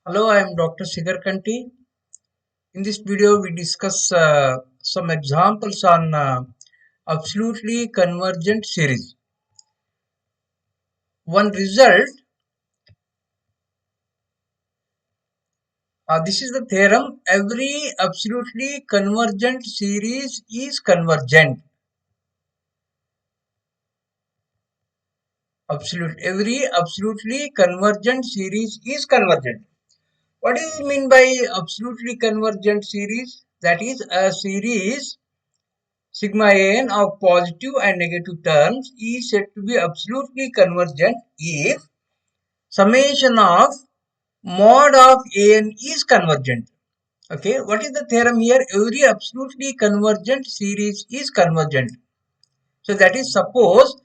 Hello, I am Dr. Shikhar Kanti. In this video, we discuss some examples on absolutely convergent series. One result, this is the theorem, every absolutely convergent series is convergent. Every absolutely convergent series is convergent. What do you mean by absolutely convergent series? That is a series sigma n of positive and negative terms is said to be absolutely convergent if summation of mod of an is convergent. Okay, what is the theorem here? Every absolutely convergent series is convergent. So that is, suppose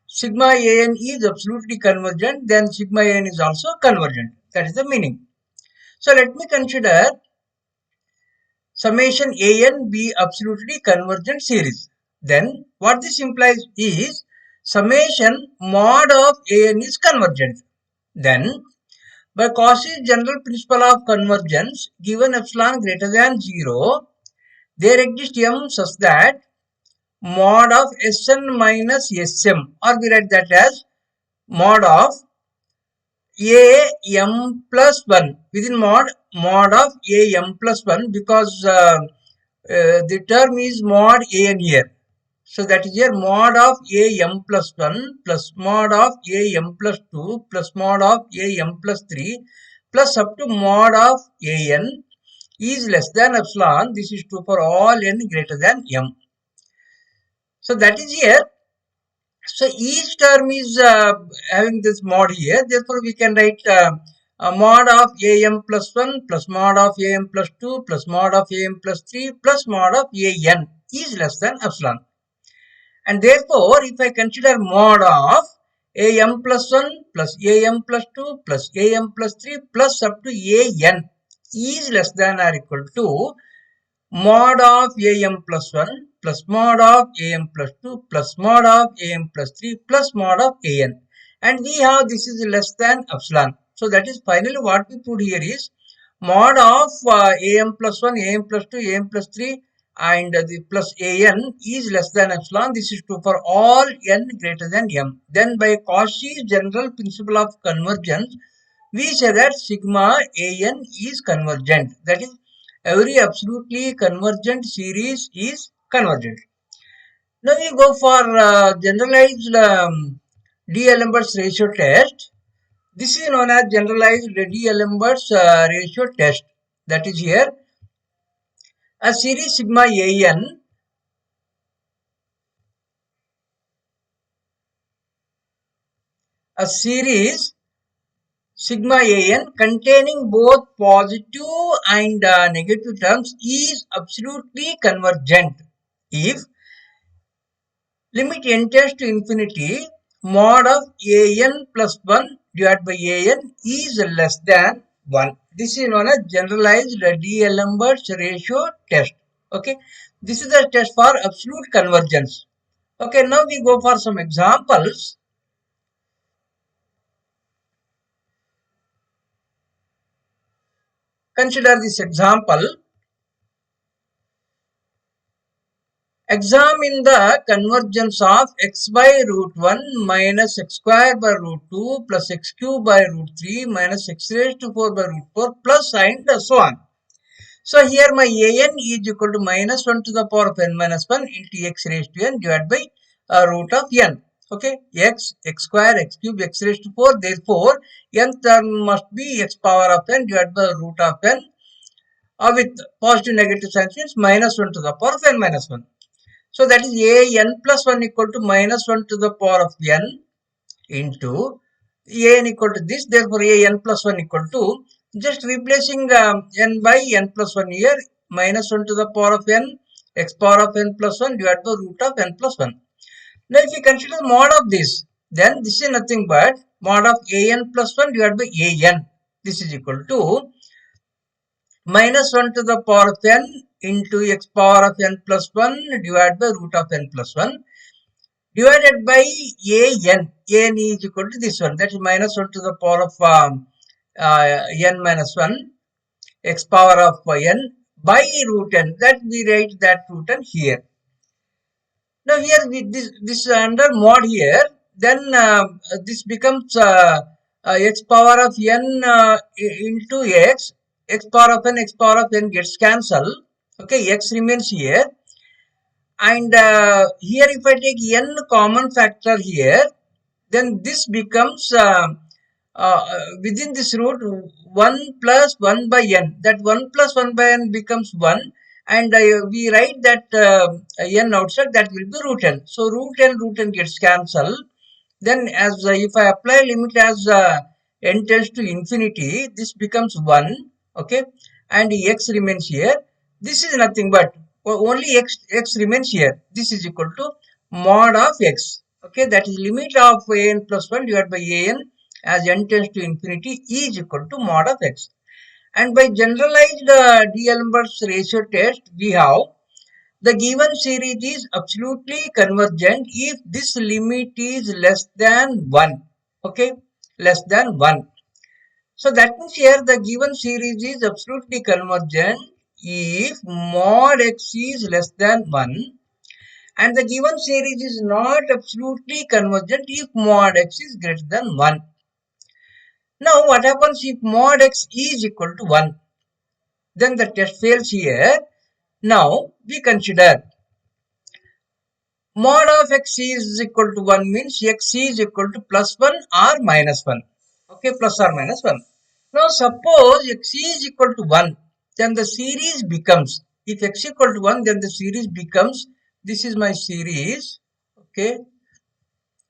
sigma an is absolutely convergent, then sigma n is also convergent. That is the meaning. So let me consider summation an be absolutely convergent series. Then what this implies is summation mod of an is convergent. Then by Cauchy's general principle of convergence, given epsilon greater than 0, there exists m such that mod of Sn minus Sm, or we write that as mod of am plus 1 within mod of am plus 1, because the term is mod an here. So that is here mod of am plus 1 plus mod of am plus 2 plus mod of am plus 3 plus up to mod of an is less than epsilon. This is true for all n greater than m. So that is here. So each term is having this mod here. Therefore, we can write a mod of am plus 1 plus mod of am plus 2 plus mod of am plus 3 plus mod of an is less than epsilon. And therefore, if I consider mod of am plus 1 plus am plus 2 plus am plus 3 plus up to an is less than or equal to mod of am plus 1 plus mod of am plus 2 plus mod of am plus 3 plus mod of an. And we have this is less than epsilon. So that is finally what we put here is mod of am plus 1, am plus 2, am plus 3 and the plus an is less than epsilon. This is true for all n greater than m. Then by Cauchy's general principle of convergence, we say that sigma an is convergent. That is, every absolutely convergent series is convergent. Now we go for generalized D'Alembert's ratio test. This is known as generalized D'Alembert's ratio test. That is here a series sigma an a series sigma an containing both positive and negative terms is absolutely convergent if limit n tends to infinity mod of an plus 1 divided by an is less than 1. This is known as generalized D'Alembert's ratio test. Okay, this is the test for absolute convergence. Okay, now we go for some examples. Consider this example. Examine the convergence of x by root 1 minus x square by root 2 plus x cube by root 3 minus x raised to 4 by root 4 plus and so on. So here my an is equal to minus 1 to the power of n minus 1 into x raised to n divided by root of n. Okay, x square, x cube, x raised to 4. Therefore, nth term must be x power of n divided by root of n with positive negative signs, means minus 1 to the power of n minus 1. So that is an plus 1 equal to minus 1 to the power of n into an equal to this. Therefore, an plus 1 equal to, just replacing n by n plus 1 here, minus 1 to the power of n, x power of n plus 1 divided by root of n plus 1. Now, if you consider mod of this, then this is nothing but mod of an plus 1 divided by an. This is equal to minus 1 to the power of n into x power of n plus 1 divided by root of n plus 1 divided by an. An is equal to this one, that is minus 1 to the power of n minus 1 x power of n by root n, that we write that root n here. Now here this under mod here, then this becomes x power of n into x power of n gets cancelled. Okay, x remains here. And here if I take n common factor here, then this becomes within this root 1 plus 1 by n. That 1 plus 1 by n becomes 1, and we write that n outside, that will be root n. So root n gets cancelled. Then as if I apply limit as n tends to infinity, this becomes 1. Okay, and x remains here. This is nothing but only x remains here. This is equal to mod of x. Okay, that is limit of an plus 1 divided by an as n tends to infinity is equal to mod of x. And by generalized D'Alembert's ratio test, we have the given series is absolutely convergent if this limit is less than 1. Okay, less than 1. So that means here the given series is absolutely convergent if mod x is less than 1, and the given series is not absolutely convergent if mod x is greater than 1. Now what happens if mod x is equal to 1? Then the test fails here. Now we consider mod of x is equal to 1 means x is equal to plus 1 or minus 1. Okay, plus or minus 1. Now suppose x is equal to 1, then the series becomes, if x equal to 1, then the series becomes, this is my series. Okay,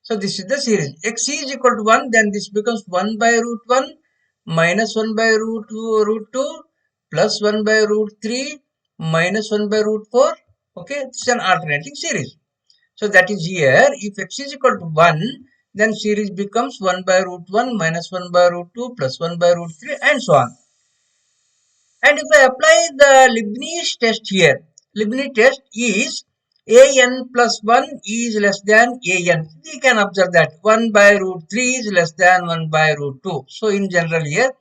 so this is the series. X is equal to 1, then this becomes 1 by root 1 minus 1 by root 2 plus 1 by root 3 minus 1 by root 4. Okay, it's an alternating series. So that is here, if x is equal to 1, then series becomes 1 by root 1 minus 1 by root 2 plus 1 by root 3 and so on. And if I apply the Leibniz test here, Leibniz test is an plus 1 is less than an. We can observe that 1 by root 3 is less than 1 by root 2. So in general here,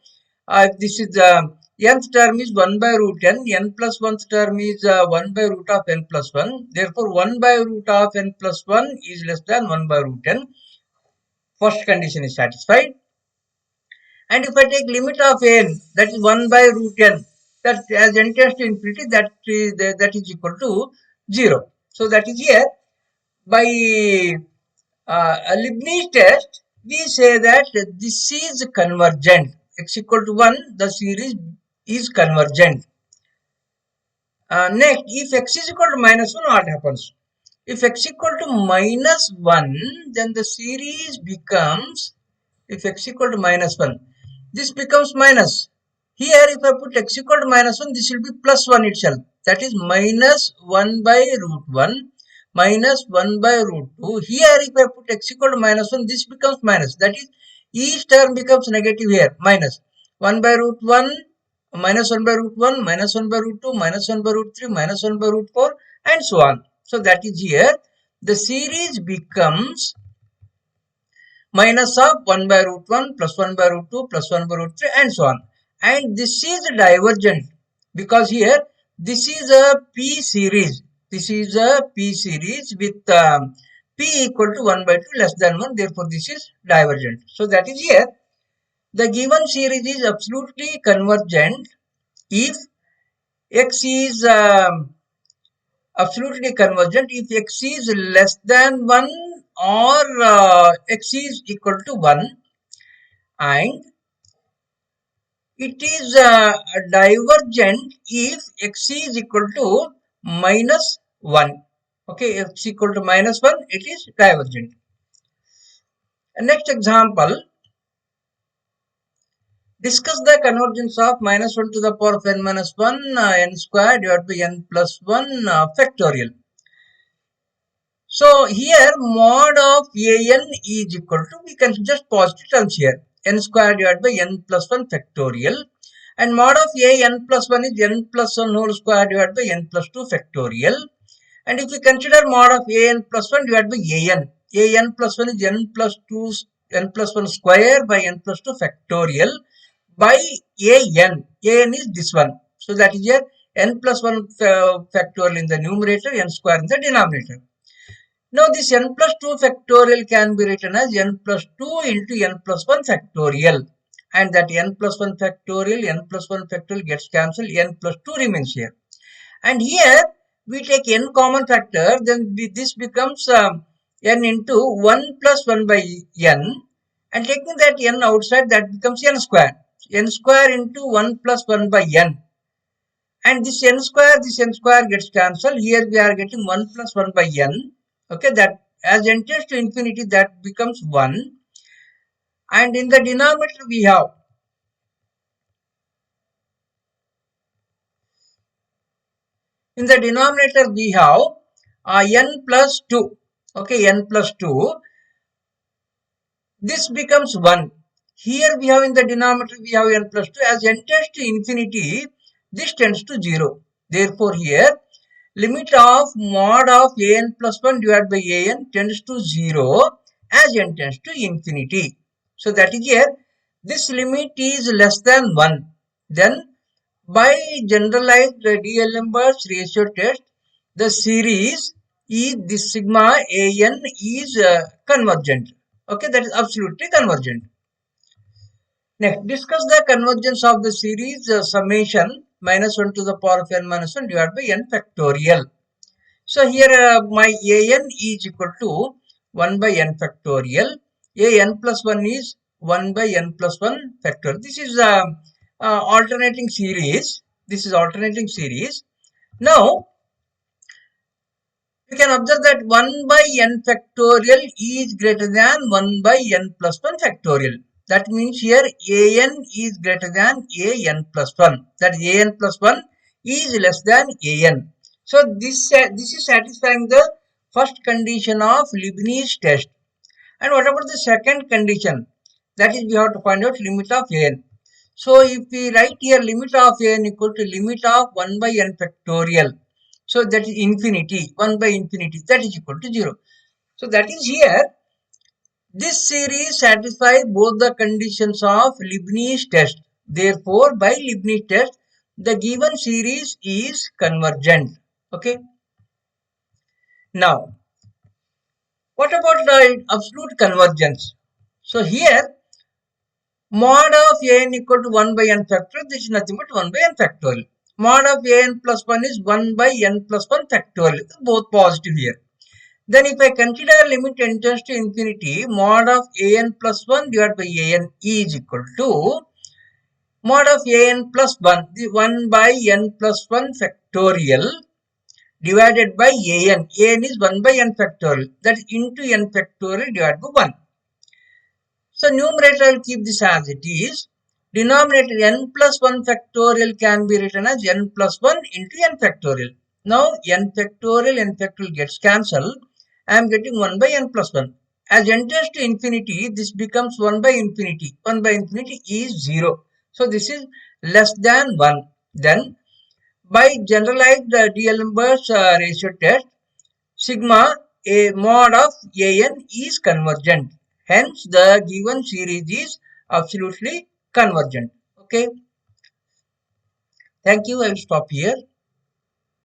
this is the nth term is 1 by root n, n plus 1th term is 1 by root of n plus 1. Therefore, 1 by root of n plus 1 is less than 1 by root n. First condition is satisfied. And if I take limit of n, that is 1 by root n, that as n tends to infinity, that is equal to 0. So that is here. By a Leibniz test, we say that this is convergent. X equal to 1, the series is convergent. Next, if x is equal to minus 1, what happens? If x equal to minus 1, then the series becomes, if x equal to minus 1, this becomes minus. Here, if I put x equal to minus 1, this will be plus 1 itself. That is minus 1 by root 1 minus 1 by root 2. Here, if I put x equal to minus 1, this becomes minus. That is, each term becomes negative here, minus 1 by root 1, minus 1 by root 1, minus 1 by root 2, minus 1 by root 3, minus 1 by root 4, and so on. So that is here, the series becomes minus of 1 by root 1 plus 1 by root 2 plus 1 by root 3 and so on. And this is divergent because here this is a P series. This is a P series with P equal to 1 by 2 less than 1. Therefore, this is divergent. So that is here. The given series is absolutely convergent if x is absolutely convergent if x is less than 1 or x is equal to 1, and it is divergent if x is equal to minus 1. Okay, x equal to minus 1, it is divergent. Next example, discuss the convergence of minus 1 to the power of n minus 1 n square divided by n plus 1 factorial. So here mod of an is equal to, we can just positive terms here, n square divided by n plus 1 factorial, and mod of n plus 1 is n plus 1 whole square divided by n plus 2 factorial. And if we consider mod of an plus 1 divided by an plus 1 is n plus 1 square by n plus 2 factorial. by an. An is this one. So that is here n plus 1 factorial in the numerator, n square in the denominator. Now this n plus 2 factorial can be written as n plus 2 into n plus 1 factorial. And that n plus 1 factorial, n plus 1 factorial gets cancelled, n plus 2 remains here. And here we take n common factor, then this becomes n into 1 plus 1 by n. And taking that n outside, that becomes n square. N square into 1 plus 1 by n. And this n square gets cancelled. Here we are getting 1 plus 1 by n. Okay, that as n tends to infinity, that becomes 1. And in the denominator we have n plus 2. Okay, n plus 2. This becomes 1. Here we have in the denominator we have n plus 2. As n tends to infinity, this tends to 0. Therefore, here limit of mod of an plus 1 divided by an tends to 0 as n tends to infinity. So that is here, this limit is less than 1. Then by generalized D'Alembert ratio test, the series is this sigma an is convergent. Okay, that is absolutely convergent. Next, discuss the convergence of the series summation minus 1 to the power of n minus 1 divided by n factorial. So here my an is equal to 1 by n factorial. An plus 1 is 1 by n plus 1 factorial. This is alternating series. Now, we can observe that 1 by n factorial is greater than 1 by n plus 1 factorial. That means here an is greater than an plus 1. That an plus 1 is less than an. So this is satisfying the first condition of Leibniz test. And what about the second condition? That is, we have to find out limit of an. So if we write here limit of an equal to limit of 1 by n factorial. So that is infinity, 1 by infinity, that is equal to 0. So that is here, this series satisfies both the conditions of Leibniz test. Therefore, by Leibniz test, the given series is convergent. Okay. Now, what about the absolute convergence? So here, mod of an equal to 1 by n factorial, this is nothing but 1 by n factorial. Mod of an plus 1 is 1 by n plus 1 factorial, both positive here. Then if I consider limit n tends to infinity, mod of an plus 1 divided by an is equal to mod of an plus 1, the 1 by n plus 1 factorial divided by an. An is 1 by n factorial, that is into n factorial divided by 1. So numerator I will keep this as it is. Denominator n plus 1 factorial can be written as n plus 1 into n factorial. Now n factorial gets cancelled. I am getting 1 by n plus 1. As n tends to infinity, this becomes 1 by infinity. 1 by infinity is 0. So this is less than 1. Then by generalized D'Alembert ratio test, sigma a mod of an is convergent. Hence, the given series is absolutely convergent. Okay. Thank you. I will stop here.